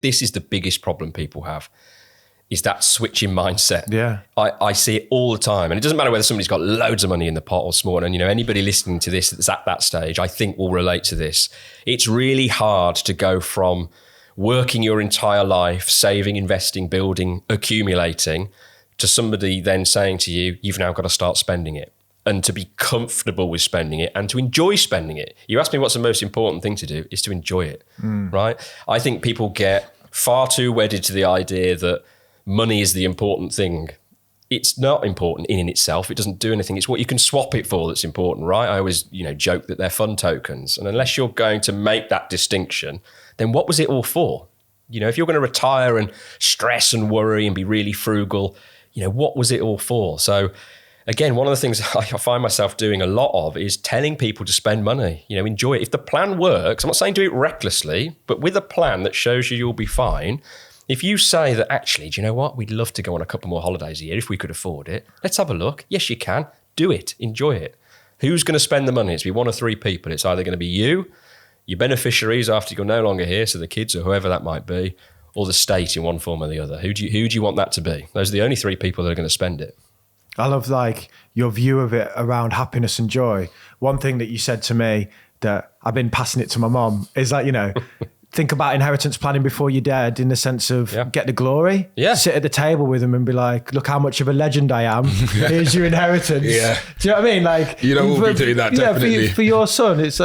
this is the biggest problem people have, is that switching mindset. Yeah. I see it all the time. And it doesn't matter whether somebody's got loads of money in the pot or small. And, anybody listening to this that's at that stage, I think will relate to this. It's really hard to go from working your entire life, saving, investing, building, accumulating, to somebody then saying to you, you've now got to start spending it, and to be comfortable with spending it and to enjoy spending it. You asked me what's the most important thing to do, is to enjoy it, right? I think people get far too wedded to the idea that money is the important thing. It's not important in itself. It doesn't do anything. It's what you can swap it for that's important, right? I always, joke that they're fun tokens. And unless you're going to make that distinction, then what was it all for? If you're going to retire and stress and worry and be really frugal, what was it all for? So again, one of the things I find myself doing a lot of is telling people to spend money, enjoy it. If the plan works, I'm not saying do it recklessly, but with a plan that shows you you'll be fine. If you say that, actually, do you know what? We'd love to go on a couple more holidays a year if we could afford it. Let's have a look. Yes, you can. Do it. Enjoy it. Who's going to spend the money? It's going to be one of three people. It's either going to be you, your beneficiaries after you're no longer here, so the kids or whoever that might be, or the state in one form or the other. Who do you want that to be? Those are the only three people that are going to spend it. I love your view of it around happiness and joy. One thing that you said to me that I've been passing it to my mom is think about inheritance planning before you're dead, in the sense of get the glory. Yeah. Sit at the table with them and be like, look how much of a legend I am. Here's your inheritance. Yeah. Do you know what I mean? You will be doing that, definitely. For your son, it's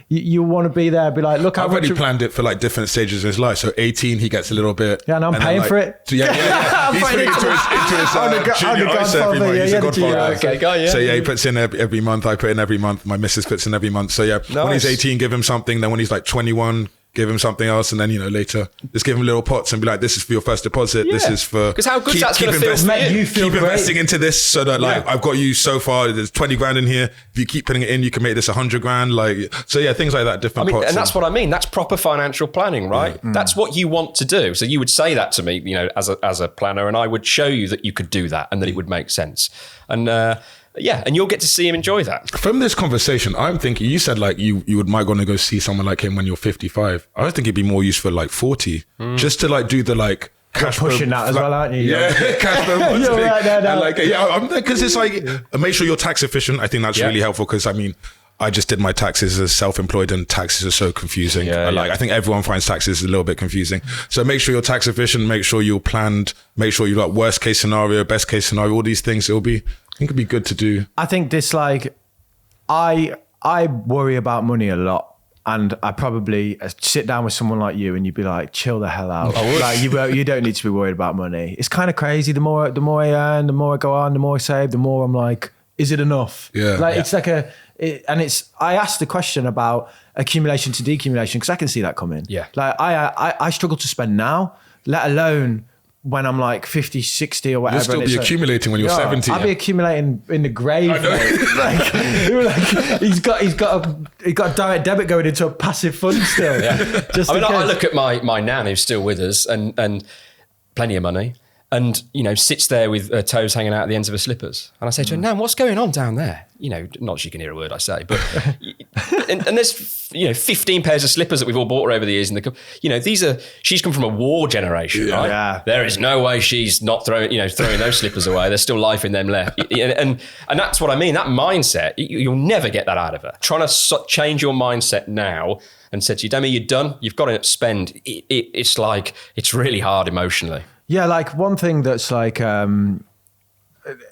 you want to be there, be like, look how I've already planned it for different stages of his life. So 18, he gets a little bit. Yeah, and I'm paying for it. Yeah. He's putting it into his junior ISA every month. He's a godfather. Okay, guy, yeah. So he puts in every month. I put in every month. My missus puts in every month. So nice. When he's 18, give him something. Then when he's 21, give him something else, and then later just give him little pots and be like, this is for your first deposit. This is for, because how good that's going to feel. Keep investing into this, so that I've got you so far. There's 20 grand in here. If you keep putting it in, you can make this 100 grand. Things like that. Different pots. And that's what I mean. That's proper financial planning, right? Yeah. That's what you want to do. So you would say that to me, as a planner, and I would show you that you could do that and that it would make sense. And and you'll get to see him enjoy that. From this conversation, I'm thinking, you said you might want to go see someone like him when you're 55. I think it'd be more useful 40, just to do the cash pushing that as well, aren't you? Yeah, cash flow. You're right there now. Because it's make sure you're tax efficient. I think that's really helpful, because I just did my taxes as self-employed, and taxes are so confusing. I think everyone finds taxes a little bit confusing. So make sure you're tax efficient, make sure you're planned, make sure you're worst case scenario, best case scenario, all these things. I think it'd be good to do. I think this, I worry about money a lot, and I probably sit down with someone like you and you'd be like, chill the hell out. You don't need to be worried about money. It's kind of crazy. The more I earn, the more I go on, the more I save, the more I'm like, is it enough? Yeah. It's I asked the question about accumulation to decumulation, because I can see that coming. Yeah. I struggle to spend now, let alone when I'm 50, 60 or whatever. You'll still be accumulating when you're 70. I'll be accumulating in the grave. I know. He's got a direct debit going into a passive fund still. Yeah. I look at my nan who's still with us and plenty of money, and sits there with her toes hanging out at the ends of her slippers. And I say to her, Nan, what's going on down there? Not she can hear a word I say, but and there's 15 pairs of slippers that we've all bought her over the years. And she's come from a war generation, right? Yeah. There is no way she's not throwing those slippers away. There's still life in them left. And that's what I mean. That mindset, you'll never get that out of her. Trying to change your mindset now and say to you, Demi, you're done. You've got to spend. It's really hard emotionally. Yeah, one thing that's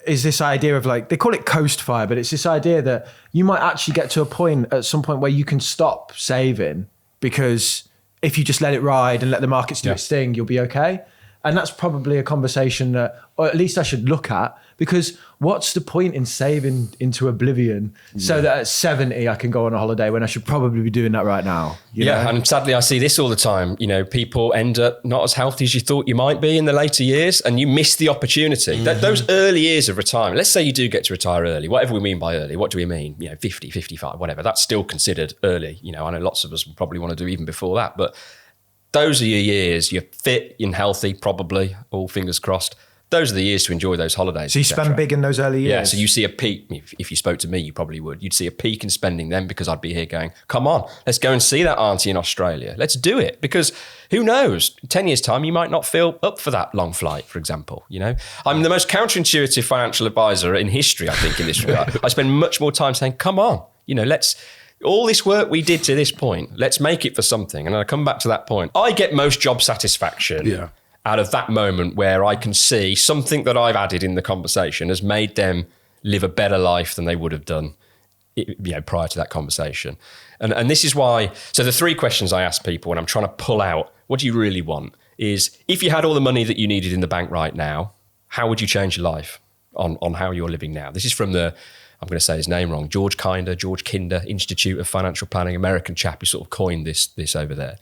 is this idea of they call it coast fire, but it's this idea that you might actually get to a point at some point where you can stop saving, because if you just let it ride and let the markets do its thing, you'll be okay. And that's probably a conversation that, or at least I should look at, because what's the point in saving into oblivion so that at 70 I can go on a holiday when I should probably be doing that right now? You know? And sadly I see this all the time. People end up not as healthy as you thought you might be in the later years, and you miss the opportunity. Those early years of retirement, let's say you do get to retire early, whatever we mean by early, what do we mean? 50, 55, whatever, that's still considered early. I know lots of us would probably want to do even before that, but those are your years. You're fit and healthy, probably, all fingers crossed. those are the years to enjoy those holidays. So you spend big in those early years? Yeah, so you see a peak. If you spoke to me, you probably would. You'd see a peak in spending then, because I'd be here going, come on, let's go and see that auntie in Australia. Let's do it. Because who knows, 10 years time, you might not feel up for that long flight, for example. You know, I'm the most counterintuitive financial advisor in history, I think, in this regard. I spend much more time saying, come on, you know, all this work we did to this point, let's make it for something. And I come back to that point. I get most job satisfaction out of that moment where I can see something that I've added in the conversation has made them live a better life than they would have done, you know, prior to that conversation. And this is why, so the 3 questions I ask people when I'm trying to pull out, what do you really want, is if you had all the money that you needed in the bank right now, how would you change your life on how you're living now? This is from I'm going to say his name wrong, George Kinder Institute of Financial Planning, American chap who sort of coined this over there.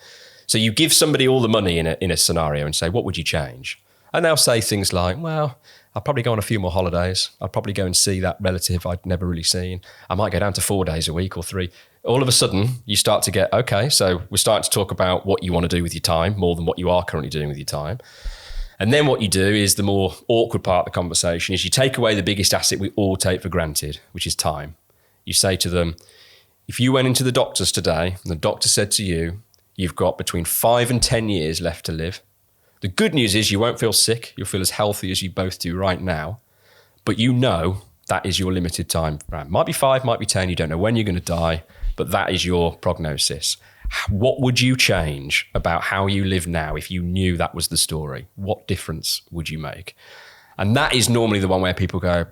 So you give somebody all the money in a scenario and say, what would you change? And they'll say things like, well, I'll probably go on a few more holidays. I'll probably go and see that relative I'd never really seen. I might go down to 4 days a week or 3. All of a sudden, you start to get, okay, so we're starting to talk about what you want to do with your time more than what you are currently doing with your time. And then what you do is the more awkward part of the conversation is you take away the biggest asset we all take for granted, which is time. You say to them, if you went into the doctors today and the doctor said to you, you've got between 5 and 10 years left to live. The good news is you won't feel sick. You'll feel as healthy as you both do right now. But you know that is your limited time. Right? Might be 5, might be 10. You don't know when you're going to die, but that is your prognosis. What would you change about how you live now if you knew that was the story? What difference would you make? And that is normally the one where people go,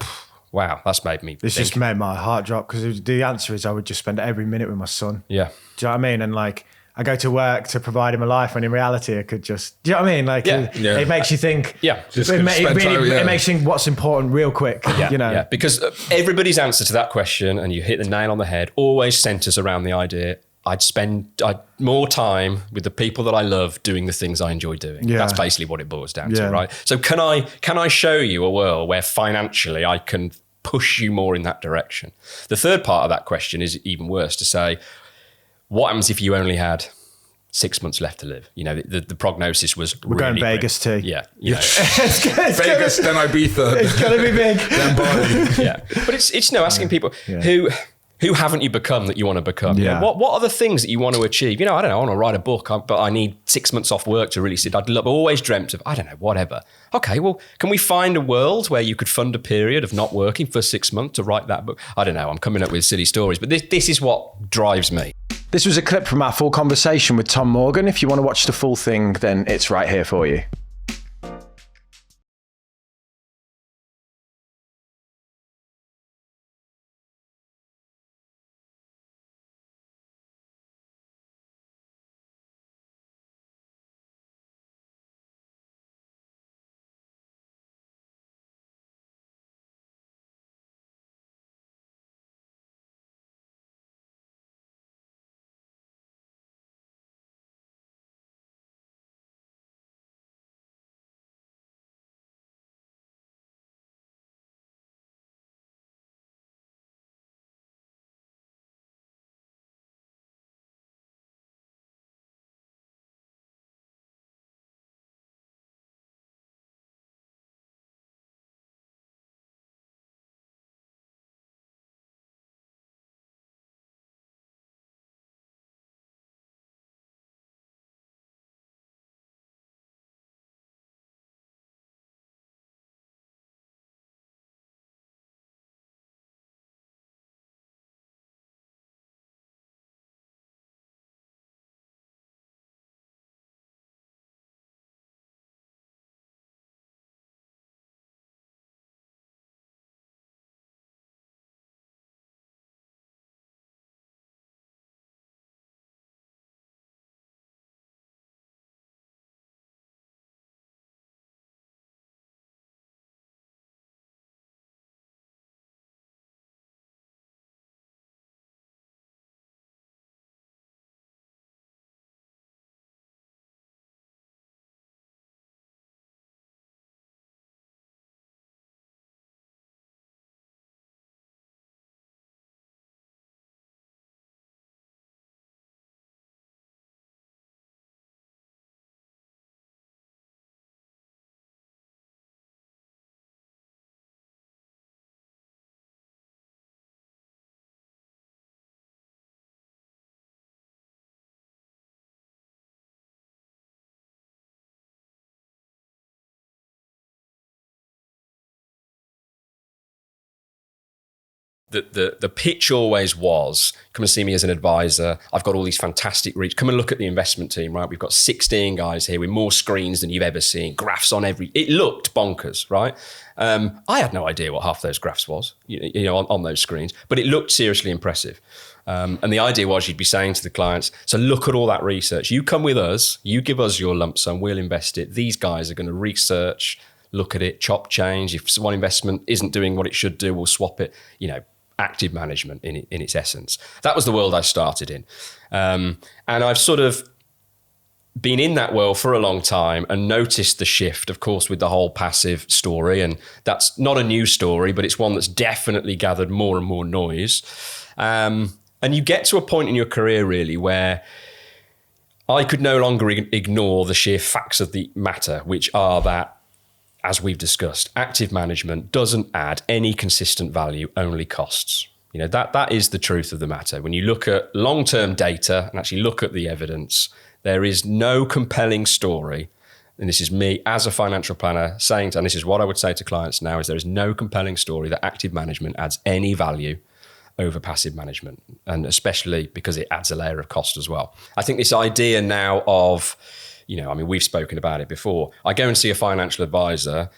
wow, that's made me This just made my heart drop, because the answer is I would just spend every minute with my son. Yeah. Do you know what I mean? And like, I go to work to provide him a life, when in reality I could just, do you know what I mean? Like, it makes you think. Yeah. It makes you think what's important real quick. Yeah, you know? Yeah, because everybody's answer to that question, and you hit the nail on the head, always centers around the idea, I'd spend more time with the people that I love doing the things I enjoy doing. Yeah. That's basically what it boils down to, right? So can I show you a world where financially I can push you more in that direction? The third part of that question is even worse, to say, what happens if you only had 6 months left to live? You know, the prognosis was We're going Vegas too. Yeah. You know. Vegas, then Ibiza. It's going to be big. Then Bali. Yeah. But it's asking people who haven't you become that you want to become? Yeah. You know, what are the things that you want to achieve? You know, I don't know, I want to write a book, but I need 6 months off work to really sit. I've always dreamt of, I don't know, whatever. Okay, well, can we find a world where you could fund a period of not working for 6 months to write that book? I don't know, I'm coming up with silly stories, but this is what drives me. This was a clip from our full conversation with Tom Morgan. If you want to watch the full thing, then it's right here for you. the pitch always was, come and see me as an advisor. I've got all these fantastic reach. Come and look at the investment team, right? We've got 16 guys here with more screens than you've ever seen, graphs on it looked bonkers, right? I had no idea what half those graphs was, on those screens, but it looked seriously impressive. And the idea was you'd be saying to the clients, so look at all that research. You come with us, you give us your lump sum, we'll invest it. These guys are going to research, look at it, chop change. If one investment isn't doing what it should do, we'll swap it, active management in its essence. That was the world I started in. And I've sort of been in that world for a long time and noticed the shift, of course, with the whole passive story. And that's not a new story, but it's one that's definitely gathered more and more noise. And you get to a point in your career, really, where I could no longer ignore the sheer facts of the matter, which are that, as we've discussed, active management doesn't add any consistent value, only costs. That is the truth of the matter. When you look at long-term data and actually look at the evidence, there is no compelling story. And this is me as a financial planner saying, and this is what I would say to clients now, is there is no compelling story that active management adds any value over passive management. And especially because it adds a layer of cost as well. I think this idea now of, we've spoken about it before. I go and see a financial advisor.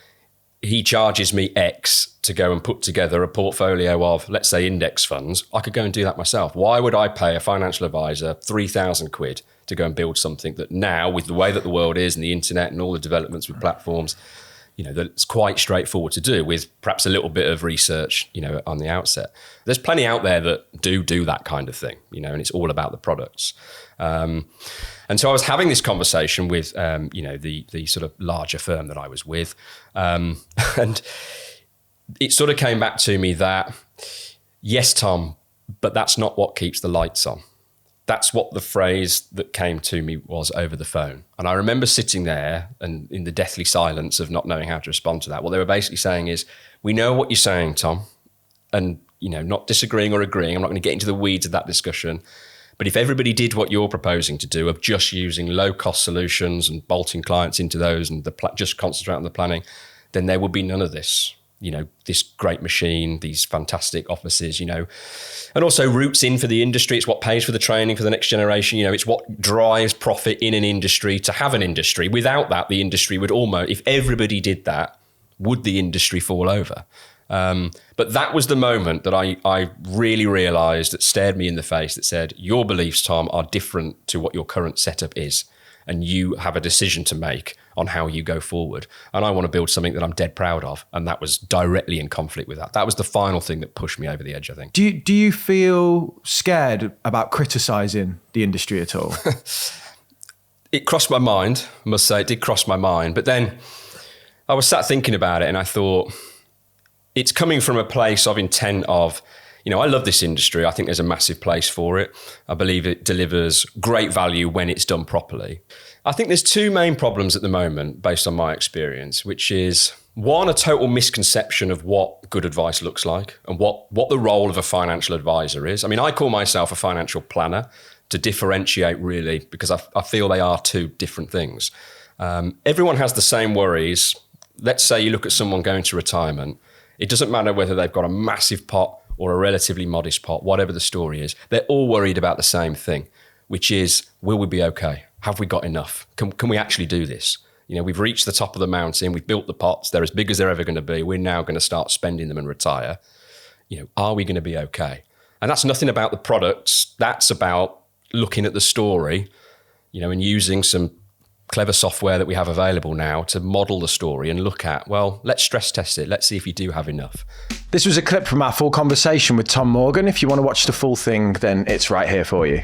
He charges me X to go and put together a portfolio of, let's say, index funds. I could go and do that myself. Why would I pay a financial advisor 3,000 quid to go and build something that now, with the way that the world is and the internet and all the developments with platforms, that it's quite straightforward to do with perhaps a little bit of research, on the outset. There's plenty out there that do that kind of thing, and it's all about the products. And so I was having this conversation with, the sort of larger firm that I was with. And it sort of came back to me that, yes, Tom, but that's not what keeps the lights on. That's what the phrase that came to me was over the phone. And I remember sitting there and in the deathly silence of not knowing how to respond to that. What they were basically saying is, we know what you're saying, Tom, and, not disagreeing or agreeing. I'm not going to get into the weeds of that discussion. But if everybody did what you're proposing to do of just using low-cost solutions and bolting clients into those and just concentrate on the planning, then there would be none of this. This great machine, these fantastic offices, and also roots in for the industry. It's what pays for the training for the next generation. It's what drives profit in an industry to have an industry. Without that, the industry would almost, if everybody did that, would the industry fall over? But that was the moment that I really realized, that stared me in the face, that said, your beliefs, Tom, are different to what your current setup is. And you have a decision to make on how you go forward. And I want to build something that I'm dead proud of. And that was directly in conflict with that. That was the final thing that pushed me over the edge, I think. Do you feel scared about criticizing the industry at all? It crossed my mind, I must say. It did cross my mind. But then I was sat thinking about it and I thought, it's coming from a place of intent of, I love this industry. I think there's a massive place for it. I believe it delivers great value when it's done properly. I think there's two main problems at the moment, based on my experience, which is, one, a total misconception of what good advice looks like and what the role of a financial advisor is. I call myself a financial planner to differentiate, really, because I feel they are two different things. Everyone has the same worries. Let's say you look at someone going to retirement. It doesn't matter whether they've got a massive pot or a relatively modest pot, whatever the story is. They're all worried about the same thing, which is, will we be okay? Have we got enough? Can we actually do this? We've reached the top of the mountain. We've built the pots. They're as big as they're ever going to be. We're now going to start spending them and retire. Are we going to be okay? And that's nothing about the products. That's about looking at the story, and using some clever software that we have available now to model the story and look at, well, let's stress test it. Let's see if you do have enough. This was a clip from our full conversation with Tom Morgan. If you want to watch the full thing, then it's right here for you.